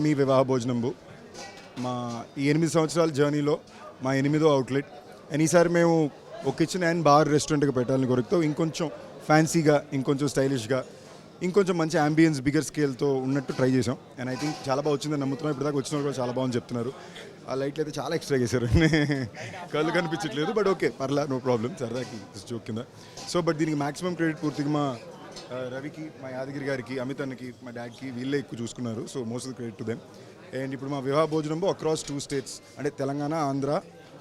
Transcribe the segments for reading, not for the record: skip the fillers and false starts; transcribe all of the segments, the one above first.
మీ వివాహ భోజనంబు మా ఈ 8 సంవత్సరాల జర్నీలో మా 8వ అవుట్లెట్. అండ్ ఈసారి మేము ఒక కిచెన్ అండ్ బార్ రెస్టారెంట్గా పెట్టాలని కోరికతో ఇంకొంచెం ఫ్యాన్సీగా, ఇంకొంచెం స్టైలిష్గా, ఇంకొంచెం మంచి అంబియన్స్ బిగ్గర్ స్కేల్తో ఉన్నట్టు ట్రై చేసాం. అండ్ ఐ థింక్ చాలా బాగా వచ్చిందని నమ్ముతున్నాం. ఇప్పటిదాకా వచ్చిన వాళ్ళు కూడా చాలా బాగుంది చెప్తున్నారు. ఆ లైట్లు అయితే చాలా ఎక్స్ట్రా చేశారు, కళ్ళు కనిపించట్లేదు. బట్ ఓకే, పర్లా, నో ప్రాబ్లం, సరదాకి జోక్ కింద. సో బట్ దీనికి మ్యాక్సిమం క్రెడిట్ పూర్తిగా మా రవికి, మా యాదగిరి గారికి, అమిత్ అన్నకి, మా డాడ్కి, వీళ్ళే ఎక్కువ చూసుకున్నారు. So most of the credit to them. And ఇప్పుడు మా వివాహ భోజనంలో అక్రాస్ 2 స్టేట్స్ అంటే తెలంగాణ, ఆంధ్ర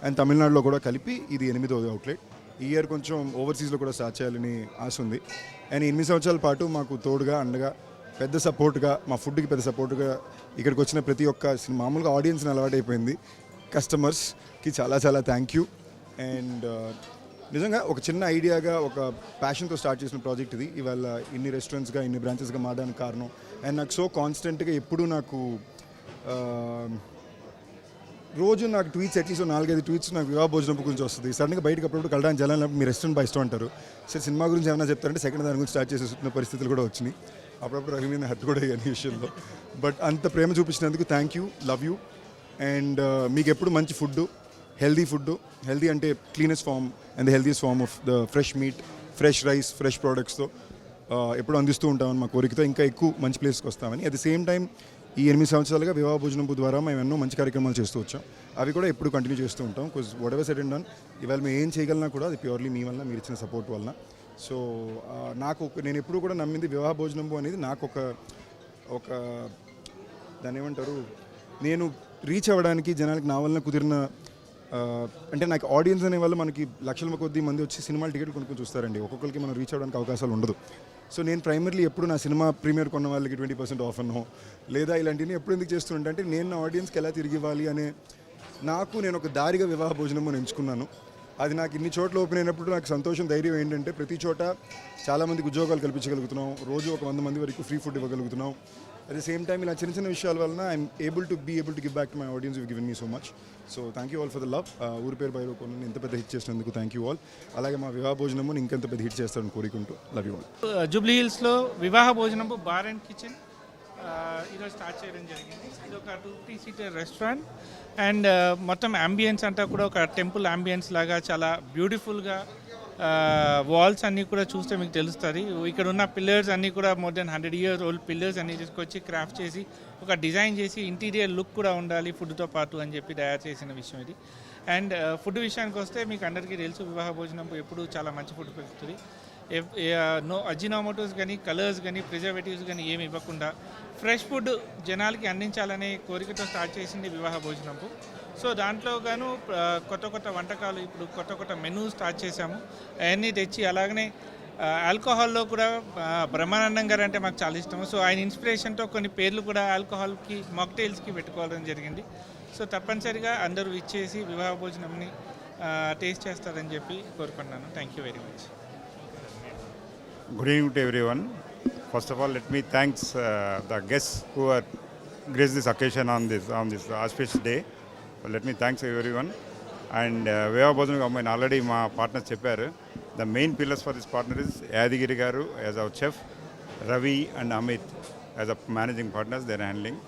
అండ్ తమిళనాడులో కూడా కలిపి ఇది 8వ అవుట్లెట్. ఈ ఇయర్ కొంచెం ఓవర్సీస్లో కూడా స్టార్ట్ చేయాలని ఆశ ఉంది. అండ్ 8 సంవత్సరాల పాటు మాకు తోడుగా, అండగా, పెద్ద సపోర్ట్గా, మా ఫుడ్కి పెద్ద సపోర్ట్గా ఇక్కడికి వచ్చిన ప్రతి ఒక్క మామూలుగా ఆడియన్స్ని అలవాటైపోయింది, కస్టమర్స్కి చాలా చాలా థ్యాంక్ యూ. అండ్ నిజంగా ఒక చిన్న ఐడియాగా, ఒక ప్యాషన్తో స్టార్ట్ చేసిన ప్రాజెక్ట్ ఇది. ఇవాళ ఇన్ని రెస్టారెంట్స్గా, ఇన్ని బ్రాంచెస్గా మారడానికి కారణం. అండ్ నాకు సో కాన్స్టెంట్గా ఎప్పుడూ నాకు రోజు నాకు ట్వీట్స్, అట్లీస్ట్ 4-5 ట్వీట్స్ నాకు వివాహ భోజనం గురించి వస్తుంది. సడన్గా బయటకు అప్పుడప్పుడు కలడానికి జనాలు మీ రెస్టారెంట్ బాగా ఇష్టం అంటారు. సరే సినిమా గురించి ఏమైనా చెప్తారంటే సెకండ్ దాని గురించి స్టార్ట్ చేసేస్తున్న పరిస్థితులు కూడా వచ్చినాయి. అప్పుడప్పుడు రవి మీద హర్ట్ కూడా అయ్యాను ఈ విషయంలో. బట్ అంత ప్రేమ చూపించినందుకు thank you, love you. And మీకు ఎప్పుడు మంచి ఫుడ్, హెల్దీ అంటే cleanest form and the healthiest form of the fresh meat, fresh rice, fresh ప్రోడక్ట్స్తో ఎప్పుడు అందిస్తూ ఉంటామని మా కోరికతో ఇంకా ఎక్కువ మంచి ప్లేస్కి వస్తామని. అట్ ద సేమ్ టైం ఈ 8 సంవత్సరాలుగా వివాహ భోజనంపు ద్వారా మేము ఎన్నో మంచి కార్యక్రమాలు చేస్తూ వచ్చాం. అవి కూడా ఎప్పుడు కంటిన్యూ చేస్తూ ఉంటాం. Because what ever said and done, ఇవాళ మేము ఏం చేయగలనా కూడా అది ప్యూర్లీ మీ వల్ల, మీరు ఇచ్చిన సపోర్ట్ వలన. సో నేను ఎప్పుడు కూడా నమ్మింది వివాహ భోజనంపు అనేది నాకు ఒక దాన్ని ఏమంటారు, నేను రీచ్ అవ్వడానికి జనానికి నా వలన కుదిరిన, అంటే నాకు ఆడియన్స్ అనే వాళ్ళు మనకి లక్షల కొద్ది మంది వచ్చి సినిమాలు టికెట్ కొనుక్కొని చూస్తారండి. ఒక్కొక్కరికి మనం రీచ్ అవ్వడానికి అవకాశాలు ఉండదు. సో నేను ప్రైమర్లీ ఎప్పుడు నా సినిమా ప్రీమియర్ కొన్న వాళ్ళకి 20% ఆఫ్ అనో లేదా ఇలాంటివి ఎప్పుడు ఎందుకు చేస్తుంటే, అంటే నేను నా ఆడియన్స్కి ఎలా తిరిగి ఇవ్వాలి అనే నేను ఒక దారిగా వివాహ భోజనం ఎంచుకున్నాను. అది నాకు ఇన్ని చోట్ల ఓపెన్ అయినప్పుడు నాకు సంతోషం, ధైర్యం ఏంటంటే ప్రతి చోట చాలామందికి ఉద్యోగాలు కల్పించగలుగుతున్నాం, రోజు ఒక 100 మంది వరకు ఫ్రీ ఫుడ్ ఇవ్వగలుగుతున్నాం. అట్ ద సేమ్ టైం ఇలా చిన్న చిన్న విషయాల వలన I'm able to give back to my audience, you given me so much. So thank you all for the love. ఊరి పేరు బయలు కొన్ని ఇంత పెద్ద హిట్ చేసినందుకు థ్యాంక్ యూ ఆల్. అలాగే మా వివాహ భోజనము ఇంకెంత పెద్ద హిట్ చేస్తారని కోరుకుంటూ లవ్ యూ ఆల్. జూబ్లీ హిల్స్లో వివాహ భోజనము బార్ అండ్ కిచెన్ ఈరోజు స్టార్ట్ చేయడం జరిగింది. ఇది ఒక 2-3 సీటర్ రెస్టారెంట్ అండ్ మొత్తం అంబియన్స్ అంతా కూడా ఒక టెంపుల్ అంబియన్స్ లాగా చాలా బ్యూటిఫుల్గా, వాల్స్ అన్నీ కూడా చూస్తే మీకు తెలుస్తుంది. ఇక్కడ ఉన్న పిల్లర్స్ అన్నీ కూడా more than 100 years old pillars అన్నీ తీసుకొచ్చి క్రాఫ్ట్ చేసి ఒక డిజైన్ చేసి ఇంటీరియర్ లుక్ కూడా ఉండాలి ఫుడ్తో పాటు అని చెప్పి తయారు చేసిన విషయం ఇది. అండ్ ఫుడ్ విషయానికి వస్తే మీకు అందరికీ తెలుసు, వివాహ భోజనం ఎప్పుడు చాలా మంచి ఫుడ్ పెడుతుంది. నో అజినోమోటోస్ కానీ, కలర్స్ కానీ, ప్రిజర్వేటివ్స్ కానీ ఏమి ఇవ్వకుండా ఫ్రెష్ ఫుడ్ జనాలకి అందించాలనే కోరికతో స్టార్ట్ చేసింది వివాహ భోజనంపు. సో దాంట్లో గాను కొత్త వంటకాలు, ఇప్పుడు కొత్త మెనూ స్టార్ట్ చేశాము. అవన్నీ తెచ్చి అలాగనే ఆల్కహాల్లో కూడా బ్రహ్మానందం గారు అంటే మాకు చాలా ఇష్టం. సో ఆయన ఇన్స్పిరేషన్తో కొన్ని పేర్లు కూడా ఆల్కహాల్కి, మాక్టైల్స్కి పెట్టుకోవడం జరిగింది. సో తప్పనిసరిగా అందరూ ఇచ్చేసి వివాహ భోజనంని టేస్ట్ చేస్తారని చెప్పి కోరుకున్నాను. Thank you very much. Good evening to everyone. First of all, let me thanks the guests who are graced this occasion on this auspicious day. Let me thanks everyone. And Vivaha Bhojanam already my partners chepparu. The main pillars for this partner is Yadagiri garu as our chef, Ravi and Amit as a managing partners they are handling.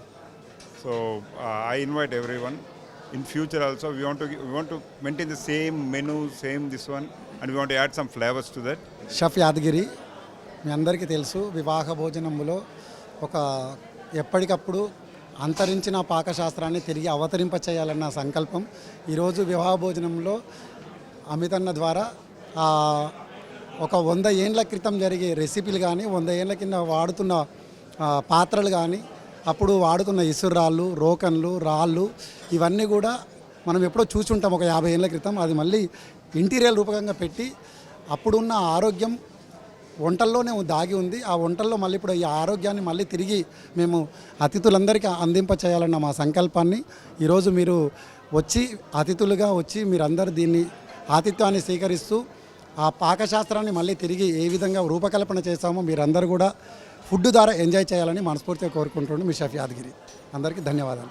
So I invite everyone. In future also we want to maintain the same menu, same this one, and we want to add some flavors to that. Chef Yadagiri, మీ అందరికీ తెలుసు, వివాహ భోజనంలో ఒక ఎప్పటికప్పుడు అంతరించిన పాకశాస్త్రాన్ని తిరిగి అవతరింప చేయాలన్న సంకల్పం. ఈరోజు వివాహ భోజనంలో అమితన్న ద్వారా ఒక 100 ఏండ్ల క్రితం జరిగే రెసిపీలు కానీ, 100 ఏండ్ల కింద వాడుతున్న పాత్రలు కానీ, అప్పుడు వాడుతున్న ఇసురాళ్ళు, రోకన్లు, రాళ్ళు, ఇవన్నీ కూడా మనం ఎప్పుడో చూసుంటాం ఒక 50 ఏండ్ల క్రితం. అది మళ్ళీ ఇంటీరియర్ రూపకంగా పెట్టి అప్పుడున్న ఆరోగ్యం వంటల్లోనే దాగి ఉంది. ఆ వంటల్లో మళ్ళీ ఇప్పుడు ఈ ఆరోగ్యాన్ని మళ్ళీ తిరిగి మేము అతిథులందరికీ అందింప చేయాలన్న మా సంకల్పాన్ని ఈరోజు మీరు వచ్చి అతిథులుగా వచ్చి మీరందరూ దీన్ని ఆతిథ్యాన్ని స్వీకరిస్తూ ఆ పాకశాస్త్రాన్ని మళ్ళీ తిరిగి ఏ విధంగా రూపకల్పన చేస్తామో మీరందరూ కూడా ఫుడ్ ద్వారా ఎంజాయ్ చేయాలని మనస్ఫూర్తిగా కోరుకుంటున్నాను. మీ షెఫ్ యాదగిరి. అందరికీ ధన్యవాదాలు.